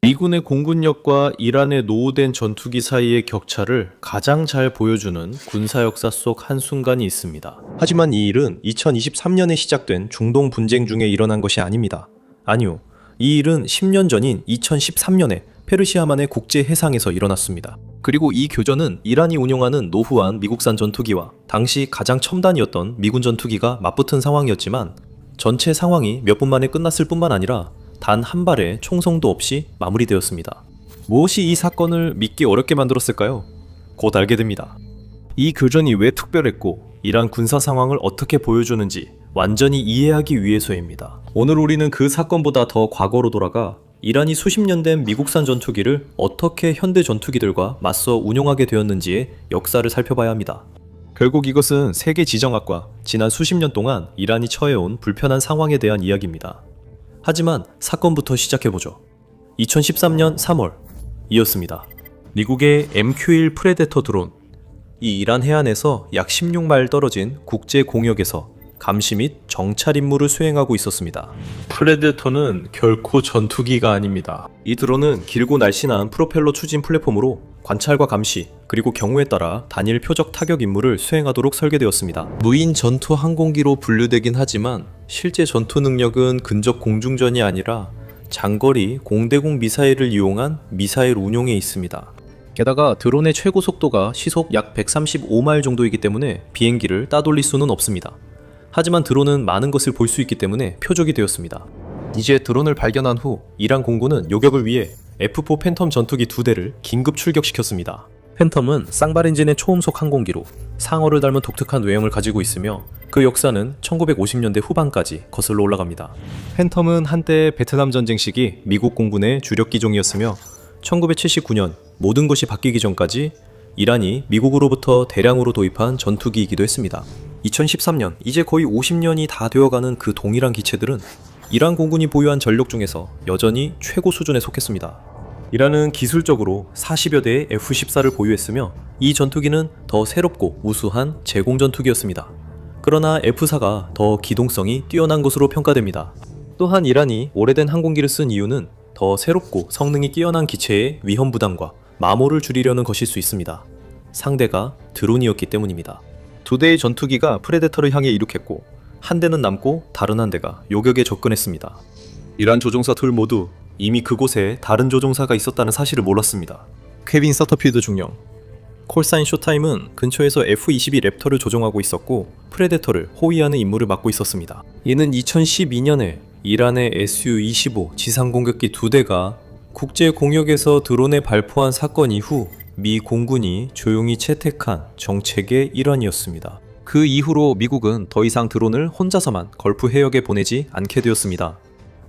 미군의 공군력과 이란의 노후된 전투기 사이의 격차를 가장 잘 보여주는 군사 역사 속 한순간이 있습니다. 하지만 이 일은 2023년에 시작된 중동 분쟁 중에 일어난 것이 아닙니다. 아니요. 이 일은 10년 전인 2013년에 페르시아만의 국제 해상에서 일어났습니다. 그리고 이 교전은 이란이 운용하는 노후한 미국산 전투기와 당시 가장 첨단이었던 미군 전투기가 맞붙은 상황이었지만 전체 상황이 몇 분 만에 끝났을 뿐만 아니라 단 한 발의 총성도 없이 마무리되었습니다. 무엇이 이 사건을 믿기 어렵게 만들었을까요? 곧 알게 됩니다. 이 교전이 왜 특별했고 이란 군사 상황을 어떻게 보여주는지 완전히 이해하기 위해서입니다. 오늘 우리는 그 사건보다 더 과거로 돌아가 이란이 수십 년 된 미국산 전투기를 어떻게 현대 전투기들과 맞서 운용하게 되었는지의 역사를 살펴봐야 합니다. 결국 이것은 세계 지정학과 지난 수십 년 동안 이란이 처해온 불편한 상황에 대한 이야기입니다. 하지만 사건부터 시작해보죠. 2013년 3월 이었습니다. 미국의 MQ-1 프레데터 드론, 이 이란 해안에서 약 16마일 떨어진 국제 공역에서 감시 및 정찰 임무를 수행하고 있었습니다. 프레데터는 결코 전투기가 아닙니다. 이 드론은 길고 날씬한 프로펠러 추진 플랫폼으로 관찰과 감시, 그리고 경우에 따라 단일 표적 타격 임무를 수행하도록 설계되었습니다. 무인 전투 항공기로 분류되긴 하지만 실제 전투 능력은 근접 공중전이 아니라 장거리 공대공 미사일을 이용한 미사일 운용에 있습니다. 게다가 드론의 최고 속도가 시속 약 135마일 정도이기 때문에 비행기를 따돌릴 수는 없습니다. 하지만 드론은 많은 것을 볼 수 있기 때문에 표적이 되었습니다. 이제 드론을 발견한 후 이란 공군은 요격을 위해 F4 팬텀 전투기 2대를 긴급 출격시켰습니다. 팬텀은 쌍발 엔진의 초음속 항공기로 상어를 닮은 독특한 외형을 가지고 있으며 그 역사는 1950년대 후반까지 거슬러 올라갑니다. 팬텀은 한때 베트남 전쟁 시기 미국 공군의 주력 기종이었으며 1979년 모든 것이 바뀌기 전까지 이란이 미국으로부터 대량으로 도입한 전투기이기도 했습니다. 2013년, 이제 거의 50년이 다 되어가는 그 동일한 기체들은 이란 공군이 보유한 전력 중에서 여전히 최고 수준에 속했습니다. 이란은 기술적으로 40여 대의 F-14를 보유했으며 이 전투기는 더 새롭고 우수한 제공 전투기였습니다. 그러나 F-4가 더 기동성이 뛰어난 것으로 평가됩니다. 또한 이란이 오래된 항공기를 쓴 이유는 더 새롭고 성능이 뛰어난 기체의 위험 부담과 마모를 줄이려는 것일 수 있습니다. 상대가 드론이었기 때문입니다. 2대의 전투기가 프레데터를 향해 이륙했고 한 대는 남고 다른 한 대가 요격에 접근했습니다. 이란 조종사 둘 모두 이미 그곳에 다른 조종사가 있었다는 사실을 몰랐습니다. 케빈 서터필드 중령, 콜사인 쇼타임은 근처에서 F-22 랩터를 조종하고 있었고 프레데터를 호위하는 임무를 맡고 있었습니다. 이는 2012년에 이란의 Su-25 지상공격기 2대가 국제 공역에서 드론에 발포한 사건 이후 미 공군이 조용히 채택한 정책의 일환이었습니다. 그 이후로 미국은 더 이상 드론을 혼자서만 걸프 해역에 보내지 않게 되었습니다.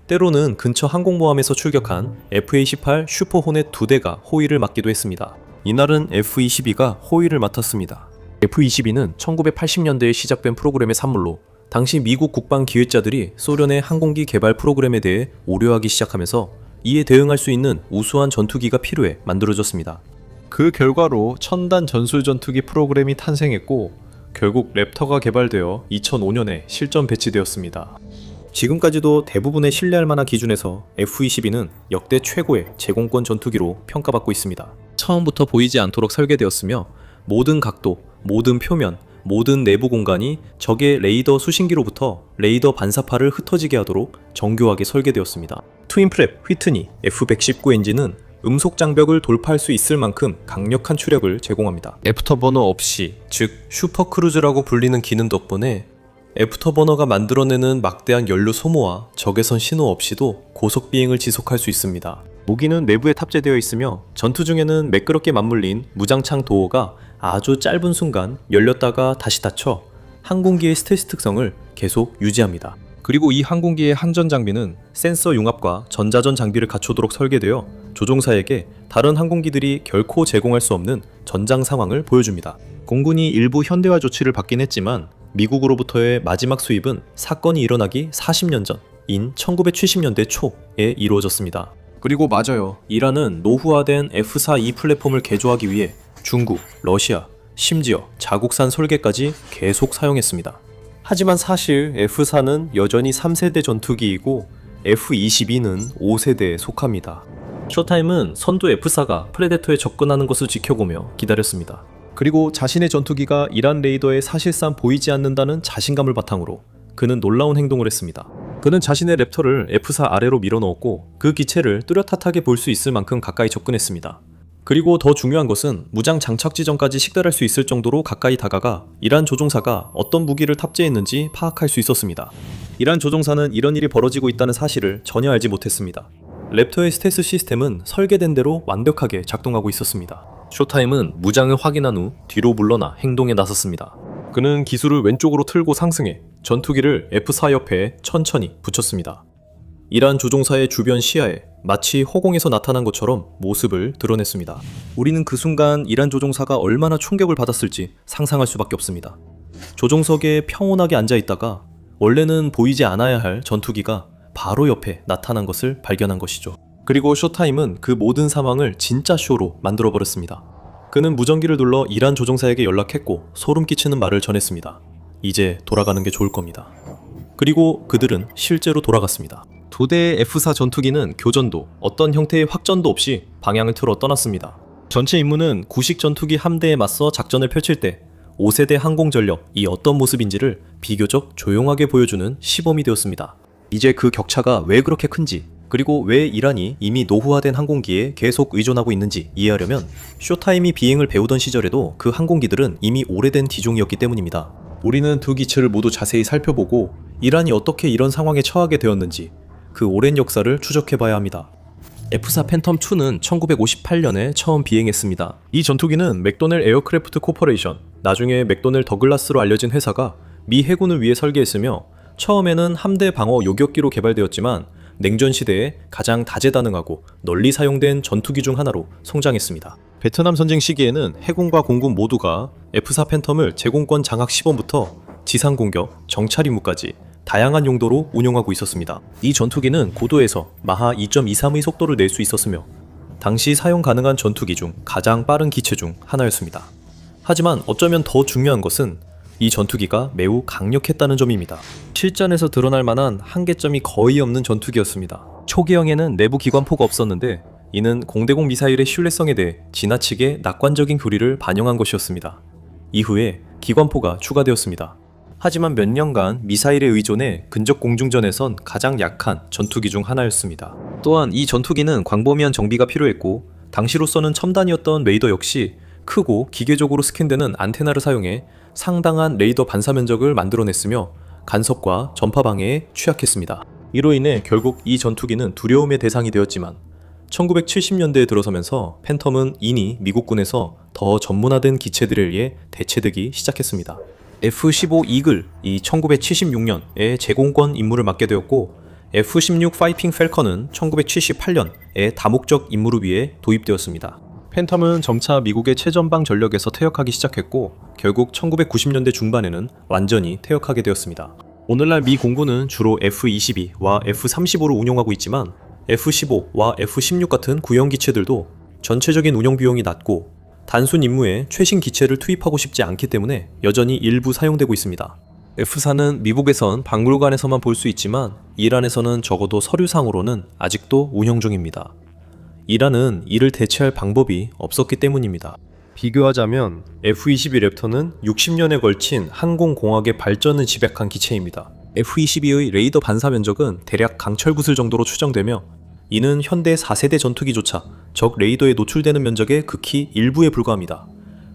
때로는 근처 항공모함에서 출격한 F-18 슈퍼 호넷 2대가 호위를 맡기도 했습니다. 이날은 F-22가 호위를 맡았습니다. F-22는 1980년대에 시작된 프로그램의 산물로 당시 미국 국방 기획자들이 소련의 항공기 개발 프로그램에 대해 오려하기 시작하면서 이에 대응할 수 있는 우수한 전투기가 필요해 만들어졌습니다. 그 결과로 첨단 전술 전투기 프로그램이 탄생했고 결국 랩터가 개발되어 2005년에 실전 배치되었습니다. 지금까지도 대부분의 신뢰할 만한 기준에서 F-22는 역대 최고의 제공권 전투기로 평가받고 있습니다. 처음부터 보이지 않도록 설계되었으며 모든 각도, 모든 표면, 모든 내부 공간이 적의 레이더 수신기로부터 레이더 반사파를 흩어지게 하도록 정교하게 설계되었습니다. 트윈프랩 휘트니 F-119 엔진은 음속 장벽을 돌파할 수 있을 만큼 강력한 추력을 제공합니다. 애프터버너 없이, 즉 슈퍼크루즈라고 불리는 기능 덕분에 애프터버너가 만들어내는 막대한 연료 소모와 적외선 신호 없이도 고속 비행을 지속할 수 있습니다. 무기는 내부에 탑재되어 있으며 전투 중에는 매끄럽게 맞물린 무장창 도어가 아주 짧은 순간 열렸다가 다시 닫혀 항공기의 스텔스 특성을 계속 유지합니다. 그리고 이 항공기의 항전 장비는 센서 융합과 전자전 장비를 갖추도록 설계되어 조종사에게 다른 항공기들이 결코 제공할 수 없는 전장 상황을 보여줍니다. 공군이 일부 현대화 조치를 받긴 했지만 미국으로부터의 마지막 수입은 사건이 일어나기 40년 전인 1970년대 초에 이루어졌습니다. 그리고 맞아요. 이란은 노후화된 F-4E 플랫폼을 개조하기 위해 중국, 러시아, 심지어 자국산 설계까지 계속 사용했습니다. 하지만 사실 F-4는 여전히 3세대 전투기이고 F-22는 5세대에 속합니다. 쇼타임은 선두 F사가 프레데터에 접근하는 것을 지켜보며 기다렸습니다. 그리고 자신의 전투기가 이란 레이더에 사실상 보이지 않는다는 자신감을 바탕으로 그는 놀라운 행동을 했습니다. 그는 자신의 랩터를 F사 아래로 밀어넣었고 그 기체를 뚜렷하게 볼 수 있을 만큼 가까이 접근했습니다. 그리고 더 중요한 것은 무장 장착 지점까지 식별할 수 있을 정도로 가까이 다가가 이란 조종사가 어떤 무기를 탑재했는지 파악할 수 있었습니다. 이란 조종사는 이런 일이 벌어지고 있다는 사실을 전혀 알지 못했습니다. 랩터의 스텔스 시스템은 설계된 대로 완벽하게 작동하고 있었습니다. 쇼타임은 무장을 확인한 후 뒤로 물러나 행동에 나섰습니다. 그는 기술을 왼쪽으로 틀고 상승해 전투기를 F4 옆에 천천히 붙였습니다. 이란 조종사의 주변 시야에 마치 허공에서 나타난 것처럼 모습을 드러냈습니다. 우리는 그 순간 이란 조종사가 얼마나 충격을 받았을지 상상할 수밖에 없습니다. 조종석에 평온하게 앉아있다가 원래는 보이지 않아야 할 전투기가 바로 옆에 나타난 것을 발견한 것이죠. 그리고 쇼타임은 그 모든 상황을 진짜 쇼로 만들어버렸습니다. 그는 무전기를 눌러 이란 조종사에게 연락했고 소름 끼치는 말을 전했습니다. 이제 돌아가는 게 좋을 겁니다. 그리고 그들은 실제로 돌아갔습니다. 두 대의 F4 전투기는 교전도 어떤 형태의 확전도 없이 방향을 틀어 떠났습니다. 전체 임무는 구식 전투기 함대에 맞서 작전을 펼칠 때 5세대 항공전력이 어떤 모습인지를 비교적 조용하게 보여주는 시범이 되었습니다. 이제 그 격차가 왜 그렇게 큰지, 그리고 왜 이란이 이미 노후화된 항공기에 계속 의존하고 있는지 이해하려면 쇼타임이 비행을 배우던 시절에도 그 항공기들은 이미 오래된 기종이었기 때문입니다. 우리는 두 기체를 모두 자세히 살펴보고 이란이 어떻게 이런 상황에 처하게 되었는지 그 오랜 역사를 추적해봐야 합니다. F4 팬텀2는 1958년에 처음 비행했습니다. 이 전투기는 맥도넬 에어크래프트 코퍼레이션, 나중에 맥도넬 더글라스로 알려진 회사가 미 해군을 위해 설계했으며 처음에는 함대 방어 요격기로 개발되었지만 냉전 시대에 가장 다재다능하고 널리 사용된 전투기 중 하나로 성장했습니다. 베트남 전쟁 시기에는 해군과 공군 모두가 F4 팬텀을 제공권 장악 시범부터 지상 공격, 정찰 임무까지 다양한 용도로 운용하고 있었습니다. 이 전투기는 고도에서 마하 2.23의 속도를 낼 수 있었으며 당시 사용 가능한 전투기 중 가장 빠른 기체 중 하나였습니다. 하지만 어쩌면 더 중요한 것은 이 전투기가 매우 강력했다는 점입니다. 실전에서 드러날 만한 한계점이 거의 없는 전투기였습니다. 초기형에는 내부 기관포가 없었는데 이는 공대공 미사일의 신뢰성에 대해 지나치게 낙관적인 교리를 반영한 것이었습니다. 이후에 기관포가 추가되었습니다. 하지만 몇 년간 미사일에 의존해 근접 공중전에선 가장 약한 전투기 중 하나였습니다. 또한 이 전투기는 광범위한 정비가 필요했고 당시로서는 첨단이었던 레이더 역시 크고 기계적으로 스캔되는 안테나를 사용해 상당한 레이더 반사 면적을 만들어냈으며 간섭과 전파 방해에 취약했습니다. 이로 인해 결국 이 전투기는 두려움의 대상이 되었지만 1970년대에 들어서면서 팬텀은 이니 미국군에서 더 전문화된 기체들에 의해 대체되기 시작했습니다. F-15 이글이 1976년에 제공권 임무를 맡게 되었고 F-16 파이팅 펠컨은 1978년에 다목적 임무를 위해 도입되었습니다. 팬텀은 점차 미국의 최전방 전력에서 퇴역하기 시작했고 결국 1990년대 중반에는 완전히 퇴역하게 되었습니다. 오늘날 미 공군은 주로 F-22와 F-35를 운용하고 있지만 F-15와 F-16 같은 구형 기체들도 전체적인 운용 비용이 낮고 단순 임무에 최신 기체를 투입하고 싶지 않기 때문에 여전히 일부 사용되고 있습니다. F-4는 미국에선 박물관에서만 볼 수 있지만 이란에서는 적어도 서류상으로는 아직도 운영 중입니다. 이란은 이를 대체할 방법이 없었기 때문입니다. 비교하자면 F-22 랩터는 60년에 걸친 항공공학의 발전을 집약한 기체입니다. F-22의 레이더 반사 면적은 대략 강철구슬 정도로 추정되며 이는 현대 4세대 전투기조차 적 레이더에 노출되는 면적의 극히 일부에 불과합니다.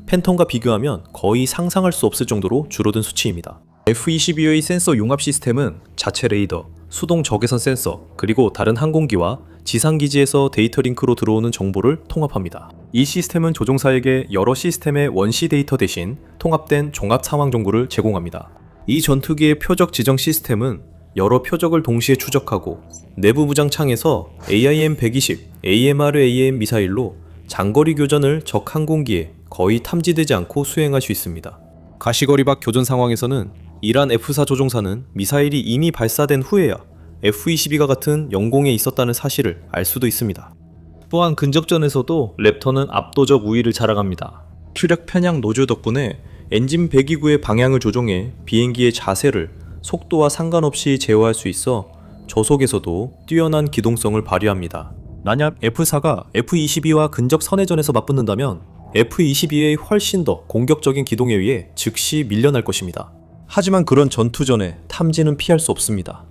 팬텀과 비교하면 거의 상상할 수 없을 정도로 줄어든 수치입니다. F-22의 센서 융합 시스템은 자체 레이더, 수동 적외선 센서, 그리고 다른 항공기와 지상기지에서 데이터 링크로 들어오는 정보를 통합합니다. 이 시스템은 조종사에게 여러 시스템의 원시 데이터 대신 통합된 종합 상황 정보를 제공합니다. 이 전투기의 표적 지정 시스템은 여러 표적을 동시에 추적하고 내부 무장창에서 AIM-120, AMRAAM 미사일로 장거리 교전을 적 항공기에 거의 탐지되지 않고 수행할 수 있습니다. 가시거리 밖 교전 상황에서는 이란 F-4 조종사는 미사일이 이미 발사된 후에야 F-22가 같은 영공에 있었다는 사실을 알 수도 있습니다. 또한 근접전에서도 랩터는 압도적 우위를 자랑합니다. 추력 편향 노즐 덕분에 엔진 배기구의 방향을 조종해 비행기의 자세를 속도와 상관없이 제어할 수 있어 저속에서도 뛰어난 기동성을 발휘합니다. 만약 F4가 F-22와 근접 선회전에서 맞붙는다면 F-22의 훨씬 더 공격적인 기동에 의해 즉시 밀려날 것입니다. 하지만 그런 전투전에 탐지는 피할 수 없습니다.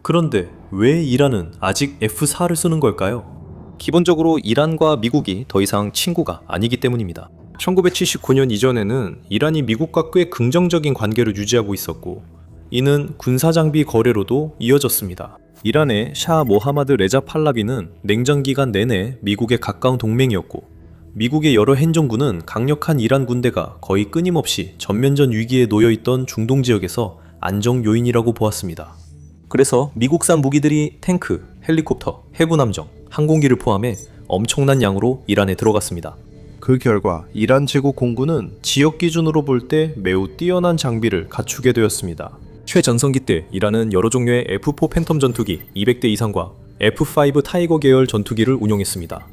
그런데 왜 이란은 아직 F4를 쓰는 걸까요? 기본적으로 이란과 미국이 더 이상 친구가 아니기 때문입니다. 1979년 이전에는 이란이 미국과 꽤 긍정적인 관계를 유지하고 있었고, 이는 군사장비 거래로도 이어졌습니다. 이란의 샤 모하마드 레자 팔라비는 냉전 기간 내내 미국의 가까운 동맹이었고, 미국의 여러 행정구는 강력한 이란 군대가 거의 끊임없이 전면전 위기에 놓여있던 중동 지역에서 안정 요인이라고 보았습니다. 그래서 미국산 무기들이 탱크, 헬리콥터, 해군 함정, 항공기를 포함해 엄청난 양으로 이란에 들어갔습니다. 그 결과 이란 제국 공군은 지역 기준으로 볼 때 매우 뛰어난 장비를 갖추게 되었습니다. 최전성기 때 이란은 여러 종류의 F4 팬텀 전투기 200대 이상과 F5 타이거 계열 전투기를 운용했습니다.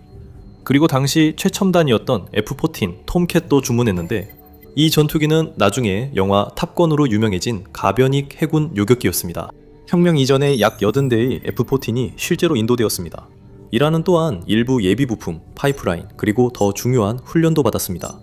그리고 당시 최첨단이었던 F-14 톰캣도 주문했는데, 이 전투기는 나중에 영화 탑건으로 유명해진 가변익 해군 요격기였습니다. 혁명 이전에 약 80대의 F-14이 실제로 인도되었습니다. 이란은 또한 일부 예비 부품, 파이프라인, 그리고 더 중요한 훈련도 받았습니다.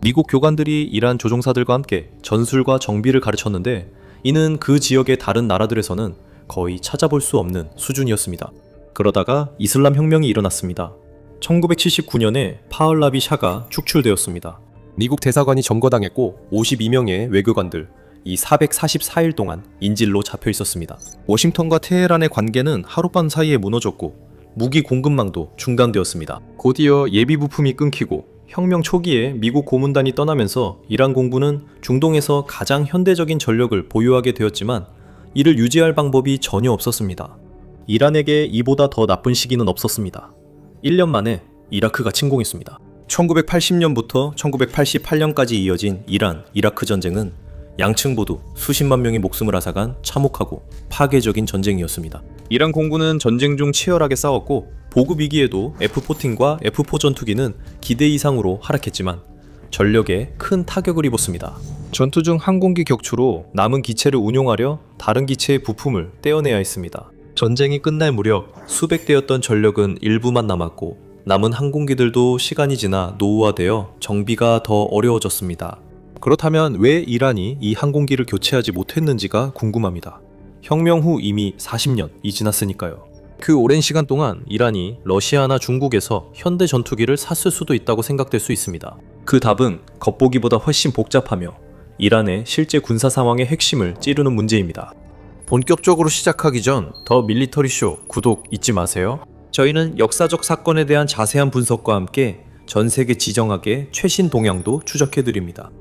미국 교관들이 이란 조종사들과 함께 전술과 정비를 가르쳤는데, 이는 그 지역의 다른 나라들에서는 거의 찾아볼 수 없는 수준이었습니다. 그러다가 이슬람 혁명이 일어났습니다. 1979년에 파흘라비 샤가 축출되었습니다. 미국 대사관이 점거당했고 52명의 외교관들, 이 444일 동안 인질로 잡혀 있었습니다. 워싱턴과 테헤란의 관계는 하룻밤 사이에 무너졌고 무기 공급망도 중단되었습니다. 곧이어 예비 부품이 끊기고 혁명 초기에 미국 고문단이 떠나면서 이란 공군은 중동에서 가장 현대적인 전력을 보유하게 되었지만 이를 유지할 방법이 전혀 없었습니다. 이란에게 이보다 더 나쁜 시기는 없었습니다. 1년 만에 이라크가 침공했습니다. 1980년부터 1988년까지 이어진 이란, 이라크 전쟁은 양측 모두 수십만 명의 목숨을 앗아간 참혹하고 파괴적인 전쟁이었습니다. 이란 공군은 전쟁 중 치열하게 싸웠고 보급 위기에도 F-14과 F-4 전투기는 기대 이상으로 하락했지만 전력에 큰 타격을 입었습니다. 전투 중 항공기 격추로 남은 기체를 운용하려 다른 기체의 부품을 떼어내야 했습니다. 전쟁이 끝날 무렵 수백 대였던 전력은 일부만 남았고 남은 항공기들도 시간이 지나 노후화되어 정비가 더 어려워졌습니다. 그렇다면 왜 이란이 이 항공기를 교체하지 못했는지가 궁금합니다. 혁명 후 이미 40년이 지났으니까요. 그 오랜 시간 동안 이란이 러시아나 중국에서 현대 전투기를 샀을 수도 있다고 생각될 수 있습니다. 그 답은 겉보기보다 훨씬 복잡하며 이란의 실제 군사 상황의 핵심을 찌르는 문제입니다. 본격적으로 시작하기 전 더 밀리터리 쇼 구독 잊지 마세요. 저희는 역사적 사건에 대한 자세한 분석과 함께 전 세계 지정학의 최신 동향도 추적해드립니다.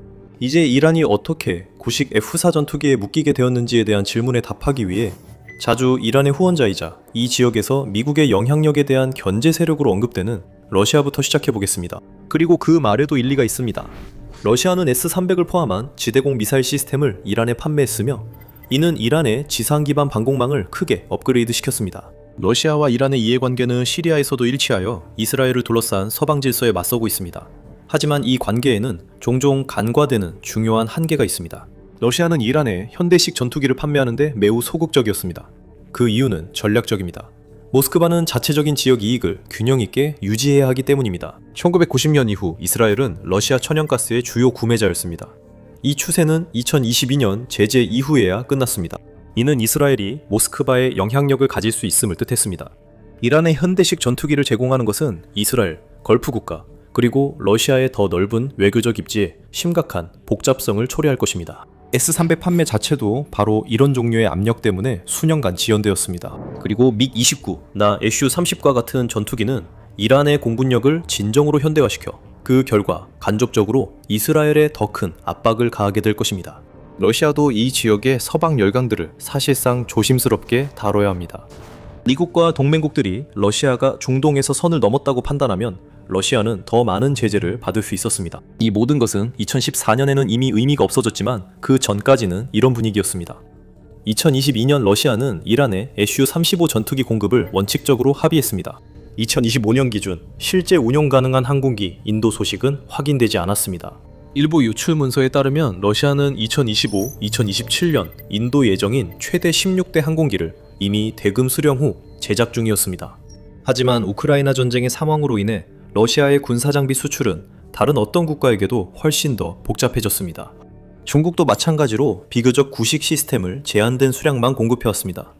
이제 이란이 어떻게 구식 F4 전투기에 묶이게 되었는지에 대한 질문에 답하기 위해 자주 이란의 후원자이자 이 지역에서 미국의 영향력에 대한 견제 세력으로 언급되는 러시아부터 시작해보겠습니다. 그리고 그 말에도 일리가 있습니다. 러시아는 S-300을 포함한 지대공 미사일 시스템을 이란에 판매했으며 이는 이란의 지상 기반 방공망을 크게 업그레이드 시켰습니다. 러시아와 이란의 이해관계는 시리아에서도 일치하여 이스라엘을 둘러싼 서방 질서에 맞서고 있습니다. 하지만 이 관계에는 종종 간과되는 중요한 한계가 있습니다. 러시아는 이란에 현대식 전투기를 판매하는데 매우 소극적이었습니다. 그 이유는 전략적입니다. 모스크바는 자체적인 지역 이익을 균형 있게 유지해야 하기 때문입니다. 1990년 이후 이스라엘은 러시아 천연가스의 주요 구매자였습니다. 이 추세는 2022년 제재 이후에야 끝났습니다. 이는 이스라엘이 모스크바에 영향력을 가질 수 있음을 뜻했습니다. 이란의 현대식 전투기를 제공하는 것은 이스라엘, 걸프 국가, 그리고 러시아의 더 넓은 외교적 입지에 심각한 복잡성을 초래할 것입니다. S-300 판매 자체도 바로 이런 종류의 압력 때문에 수년간 지연되었습니다. 그리고 믹-29나 SU-30과 같은 전투기는 이란의 공군력을 진정으로 현대화시켜 그 결과 간접적으로 이스라엘에 더 큰 압박을 가하게 될 것입니다. 러시아도 이 지역의 서방 열강들을 사실상 조심스럽게 다뤄야 합니다. 미국과 동맹국들이 러시아가 중동에서 선을 넘었다고 판단하면 러시아는 더 많은 제재를 받을 수 있었습니다. 이 모든 것은 2014년에는 이미 의미가 없어졌지만 그 전까지는 이런 분위기였습니다. 2022년 러시아는 이란에 SU-35 전투기 공급을 원칙적으로 합의했습니다. 2025년 기준 실제 운용 가능한 항공기 인도 소식은 확인되지 않았습니다. 일부 유출 문서에 따르면 러시아는 2025, 2027년 인도 예정인 최대 16대 항공기를 이미 대금 수령 후 제작 중이었습니다. 하지만 우크라이나 전쟁의 상황으로 인해 러시아의 군사장비 수출은 다른 어떤 국가에게도 훨씬 더 복잡해졌습니다. 중국도 마찬가지로 비교적 구식 시스템을 제한된 수량만 공급해왔습니다.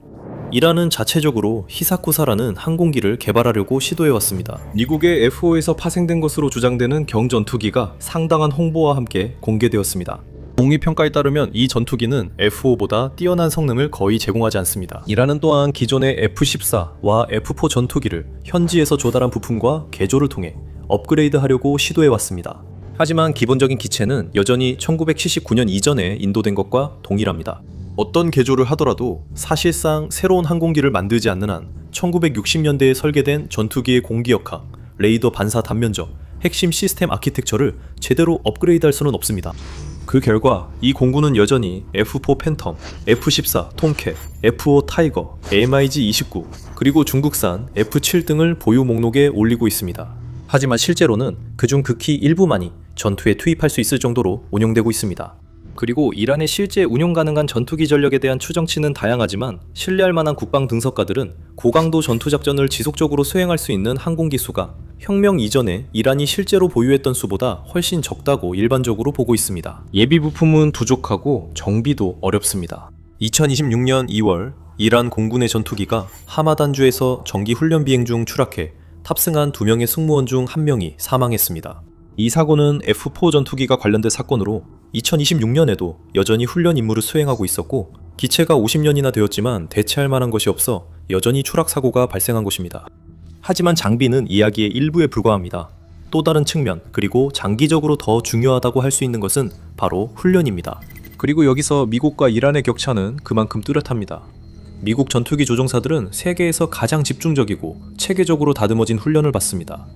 이란은 자체적으로 히사쿠사라는 항공기를 개발하려고 시도해왔습니다. 미국의 F-5에서 파생된 것으로 주장되는 경전투기가 상당한 홍보와 함께 공개되었습니다. 국립평가에 따르면 이 전투기는 F-5보다 뛰어난 성능을 거의 제공하지 않습니다. 이란은 또한 기존의 F-14와 F-4 전투기를 현지에서 조달한 부품과 개조를 통해 업그레이드하려고 시도해왔습니다. 하지만 기본적인 기체는 여전히 1979년 이전에 인도된 것과 동일합니다. 어떤 개조를 하더라도 사실상 새로운 항공기를 만들지 않는 한 1960년대에 설계된 전투기의 공기역학, 레이더 반사 단면적, 핵심 시스템 아키텍처를 제대로 업그레이드할 수는 없습니다. 그 결과 이 공군은 여전히 F-4 팬텀, F-14 톰캣, F-5 타이거, MiG-29 그리고 중국산 F-7 등을 보유 목록에 올리고 있습니다. 하지만 실제로는 그중 극히 일부만이 전투에 투입할 수 있을 정도로 운용되고 있습니다. 그리고 이란의 실제 운용 가능한 전투기 전력에 대한 추정치는 다양하지만 신뢰할 만한 국방 분석가들은 고강도 전투작전을 지속적으로 수행할 수 있는 항공기 수가 혁명 이전에 이란이 실제로 보유했던 수보다 훨씬 적다고 일반적으로 보고 있습니다. 예비 부품은 부족하고 정비도 어렵습니다. 2026년 2월 이란 공군의 전투기가 하마단주에서 정기 훈련 비행 중 추락해 탑승한 2명의 승무원 중 1명이 사망했습니다. 이 사고는 F-4 전투기가 관련된 사건으로 2026년에도 여전히 훈련 임무를 수행하고 있었고 기체가 50년이나 되었지만 대체할 만한 것이 없어 여전히 추락 사고가 발생한 것입니다. 하지만 장비는 이야기의 일부에 불과합니다. 또 다른 측면 그리고 장기적으로 더 중요하다고 할 수 있는 것은 바로 훈련입니다. 그리고 여기서 미국과 이란의 격차는 그만큼 뚜렷합니다. 미국 전투기 조종사들은 세계에서 가장 집중적이고 체계적으로 다듬어진 훈련을 받습니다.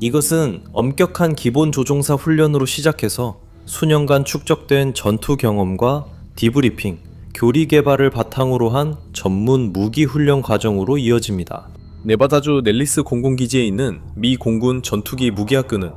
이것은 엄격한 기본 조종사 훈련으로 시작해서 수년간 축적된 전투 경험과 디브리핑, 교리 개발을 바탕으로 한 전문 무기 훈련 과정으로 이어집니다. 네바다주 넬리스 공군기지에 있는 미 공군 전투기 무기학교는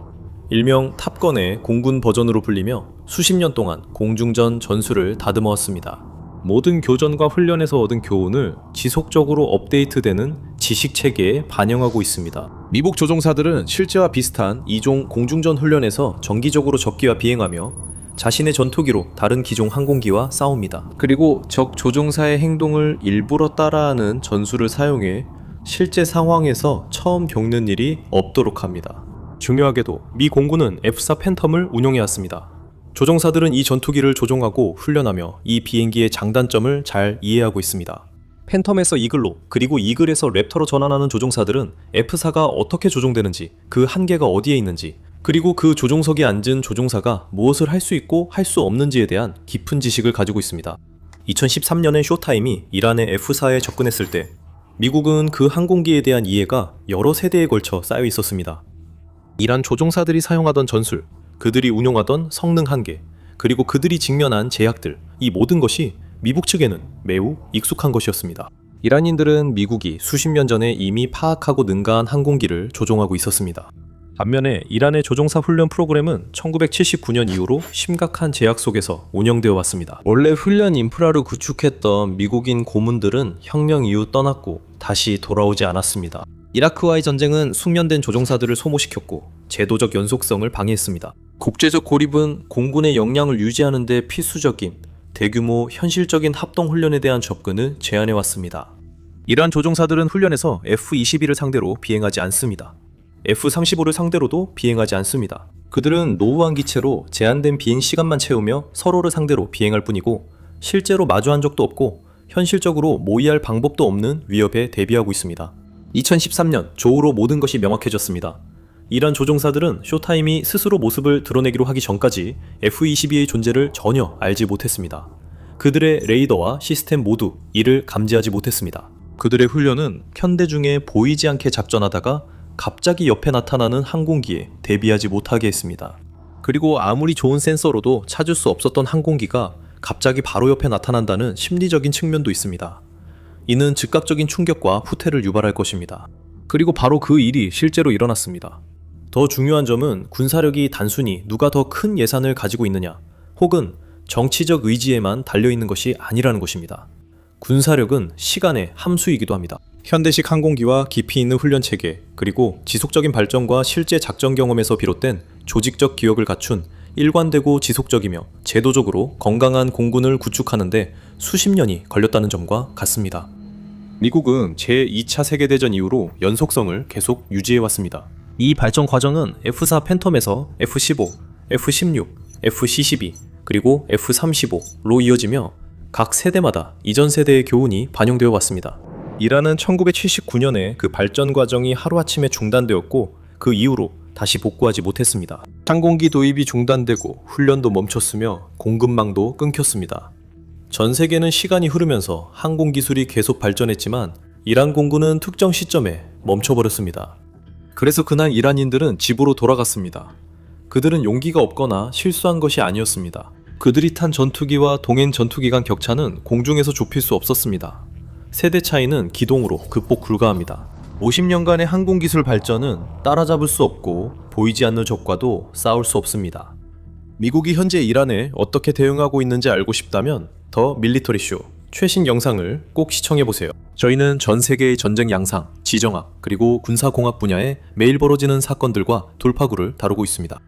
일명 탑건의 공군 버전으로 불리며 수십 년 동안 공중전 전술을 다듬어왔습니다. 모든 교전과 훈련에서 얻은 교훈을 지속적으로 업데이트되는 지식체계에 반영하고 있습니다. 미국 조종사들은 실제와 비슷한 2종 공중전 훈련에서 정기적으로 적기와 비행하며 자신의 전투기로 다른 기종 항공기와 싸웁니다. 그리고 적 조종사의 행동을 일부러 따라하는 전술을 사용해 실제 상황에서 처음 겪는 일이 없도록 합니다. 중요하게도 미 공군은 F-4 팬텀을 운용해왔습니다. 조종사들은 이 전투기를 조종하고 훈련하며 이 비행기의 장단점을 잘 이해하고 있습니다. 팬텀에서 이글로 그리고 이글에서 랩터로 전환하는 조종사들은 F-4가 어떻게 조종되는지, 그 한계가 어디에 있는지, 그리고 그 조종석에 앉은 조종사가 무엇을 할 수 있고 할 수 없는지에 대한 깊은 지식을 가지고 있습니다. 2013년에 쇼타임이 이란의 F-4에 접근했을 때 미국은 그 항공기에 대한 이해가 여러 세대에 걸쳐 쌓여 있었습니다. 이란 조종사들이 사용하던 전술, 그들이 운용하던 성능 한계, 그리고 그들이 직면한 제약들, 이 모든 것이 미국 측에는 매우 익숙한 것이었습니다. 이란인들은 미국이 수십 년 전에 이미 파악하고 능가한 항공기를 조종하고 있었습니다. 반면에 이란의 조종사 훈련 프로그램은 1979년 이후로 심각한 제약 속에서 운영되어 왔습니다. 원래 훈련 인프라를 구축했던 미국인 고문들은 혁명 이후 떠났고 다시 돌아오지 않았습니다. 이라크와의 전쟁은 숙련된 조종사들을 소모시켰고 제도적 연속성을 방해했습니다. 국제적 고립은 공군의 역량을 유지하는 데 필수적인 대규모 현실적인 합동훈련에 대한 접근을 제한해왔습니다. 이란 조종사들은 훈련에서 F-22를 상대로 비행하지 않습니다. F-35를 상대로도 비행하지 않습니다. 그들은 노후한 기체로 제한된 비행 시간만 채우며 서로를 상대로 비행할 뿐이고 실제로 마주한 적도 없고 현실적으로 모의할 방법도 없는 위협에 대비하고 있습니다. 2013년 조우로 모든 것이 명확해졌습니다. 이란 조종사들은 쇼타임이 스스로 모습을 드러내기로 하기 전까지 F-22의 존재를 전혀 알지 못했습니다. 그들의 레이더와 시스템 모두 이를 감지하지 못했습니다. 그들의 훈련은 현대 중에 보이지 않게 작전하다가 갑자기 옆에 나타나는 항공기에 대비하지 못하게 했습니다. 그리고 아무리 좋은 센서로도 찾을 수 없었던 항공기가 갑자기 바로 옆에 나타난다는 심리적인 측면도 있습니다. 이는 즉각적인 충격과 후퇴를 유발할 것입니다. 그리고 바로 그 일이 실제로 일어났습니다. 더 중요한 점은 군사력이 단순히 누가 더 큰 예산을 가지고 있느냐 혹은 정치적 의지에만 달려있는 것이 아니라는 것입니다. 군사력은 시간의 함수이기도 합니다. 현대식 항공기와 깊이 있는 훈련 체계, 그리고 지속적인 발전과 실제 작전 경험에서 비롯된 조직적 기억을 갖춘 일관되고 지속적이며 제도적으로 건강한 공군을 구축하는데 수십 년이 걸렸다는 점과 같습니다. 미국은 제2차 세계대전 이후로 연속성을 계속 유지해왔습니다. 이 발전 과정은 F-4 팬텀에서 F-15, F-16, F-C-12, 그리고 F-35로 이어지며 각 세대마다 이전 세대의 교훈이 반영되어 왔습니다. 이란은 1979년에 그 발전 과정이 하루아침에 중단되었고 그 이후로 다시 복구하지 못했습니다. 항공기 도입이 중단되고 훈련도 멈췄으며 공급망도 끊겼습니다. 전 세계는 시간이 흐르면서 항공 기술이 계속 발전했지만 이란 공군은 특정 시점에 멈춰버렸습니다. 그래서 그날 이란인들은 집으로 돌아갔습니다. 그들은 용기가 없거나 실수한 것이 아니었습니다. 그들이 탄 전투기와 동행 전투기 간 격차는 공중에서 좁힐 수 없었습니다. 세대 차이는 기동으로 극복 불가합니다. 50년간의 항공기술 발전은 따라잡을 수 없고 보이지 않는 적과도 싸울 수 없습니다. 미국이 현재 이란에 어떻게 대응하고 있는지 알고 싶다면 더 밀리터리 쇼 최신 영상을 꼭 시청해보세요. 저희는 전 세계의 전쟁 양상, 지정학, 그리고 군사공학 분야에 매일 벌어지는 사건들과 돌파구를 다루고 있습니다.